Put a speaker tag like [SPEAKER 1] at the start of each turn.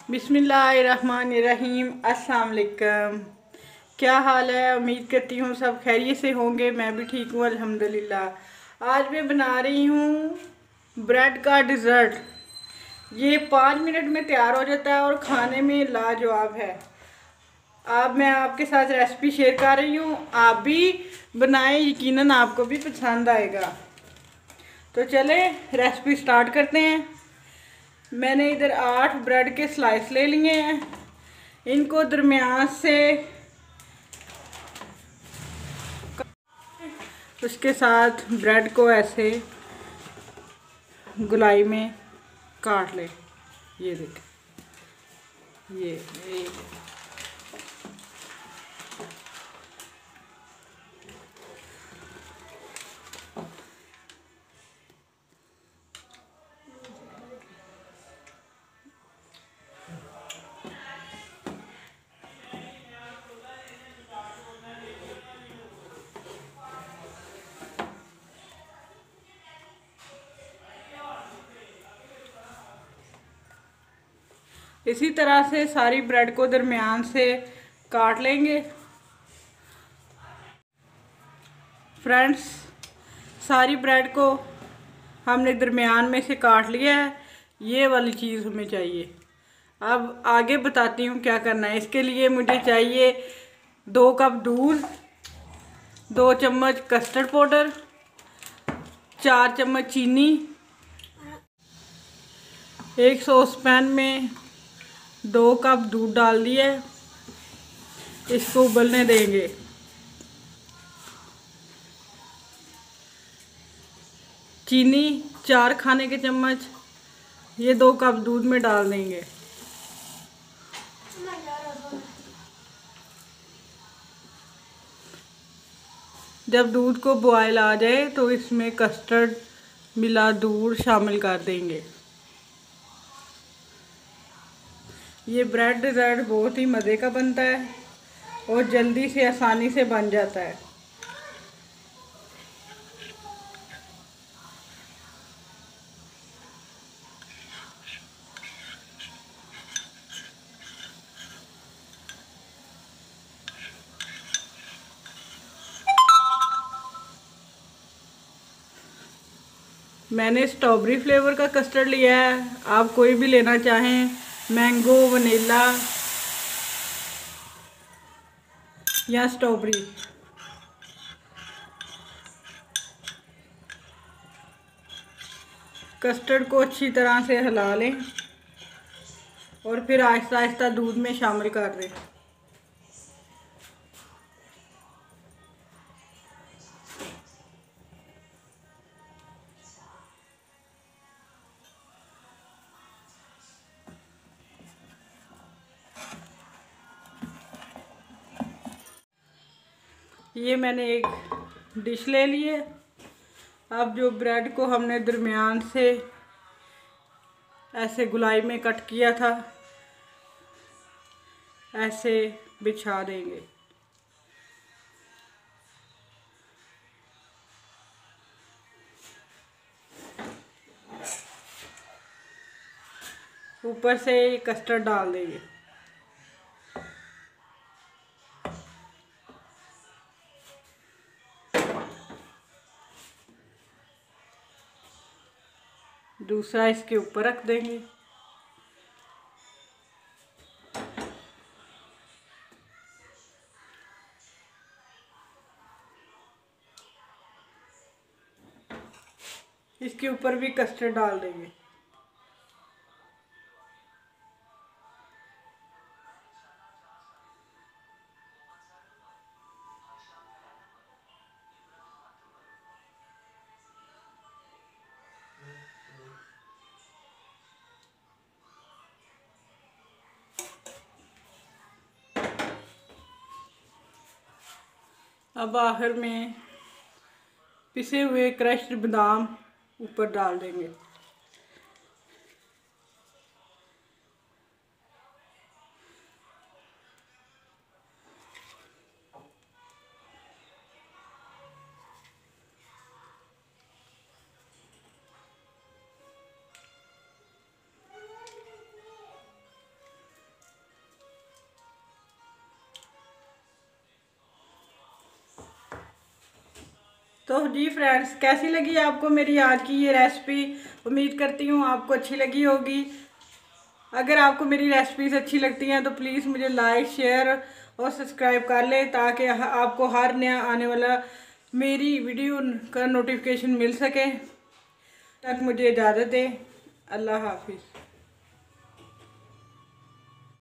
[SPEAKER 1] बिस्मिल्लाहिर्रहमानिर्रहीम। अस्सलाम वालेकुम। क्या हाल है? उम्मीद करती हूँ सब खैरियत से होंगे। मैं भी ठीक हूँ अल्हम्दुलिल्लाह। आज मैं बना रही हूँ ब्रेड का डिज़र्ट। ये 5 मिनट में तैयार हो जाता है और खाने में लाजवाब है। अब मैं आपके साथ रेसिपी शेयर कर रही हूँ, आप भी बनाएं, यकीनन आपको भी पसंद आएगा। तो चले रेसिपी स्टार्ट करते हैं। मैंने इधर 8 ब्रेड के स्लाइस ले लिए हैं। इनको दरमियान से उसके साथ ब्रेड को ऐसे गोलाई में काट ले। ये देखें, ये इसी तरह से सारी ब्रेड को दरमियान से काट लेंगे। फ्रेंड्स, सारी ब्रेड को हमने दरमियान में से काट लिया है। ये वाली चीज़ हमें चाहिए। अब आगे बताती हूँ क्या करना है। इसके लिए मुझे चाहिए 2 कप दूध, 2 चम्मच कस्टर्ड पाउडर, 4 चम्मच चीनी। एक सॉस पैन में 2 कप दूध डाल दिया। इसको उबलने देंगे। चीनी 4 खाने के चम्मच ये 2 कप दूध में डाल देंगे। जब दूध को बॉयल आ जाए तो इसमें कस्टर्ड मिला दूध शामिल कर देंगे। ये ब्रेड डिज़र्ट बहुत ही मज़े का बनता है और जल्दी से आसानी से बन जाता है। मैंने स्ट्रॉबेरी फ्लेवर का कस्टर्ड लिया है, आप कोई भी लेना चाहें, मैंगो, वनीला या स्ट्रॉबेरी। कस्टर्ड को अच्छी तरह से हिला लें और फिर आहिस्ता आहिस्ता दूध में शामिल कर दें। ये मैंने एक डिश ले ली है। अब जो ब्रेड को हमने दरमियान से ऐसे गोलाई में कट किया था, ऐसे बिछा देंगे। ऊपर से कस्टर्ड डाल देंगे। दूसरा इसके ऊपर रख देंगे। इसके ऊपर भी कस्टर्ड डाल देंगे। अब आखिर में पिसे हुए क्रश्ड बादाम ऊपर डाल देंगे। तो जी फ्रेंड्स, कैसी लगी आपको मेरी आज की ये रेसिपी। उम्मीद करती हूँ आपको अच्छी लगी होगी। अगर आपको मेरी रेसिपीज़ अच्छी लगती हैं तो प्लीज़ मुझे लाइक, शेयर और सब्सक्राइब कर लें, ताकि आपको हर नया आने वाला मेरी वीडियो का नोटिफिकेशन मिल सके। तक मुझे इजाज़त दें। अल्लाह हाफिज़।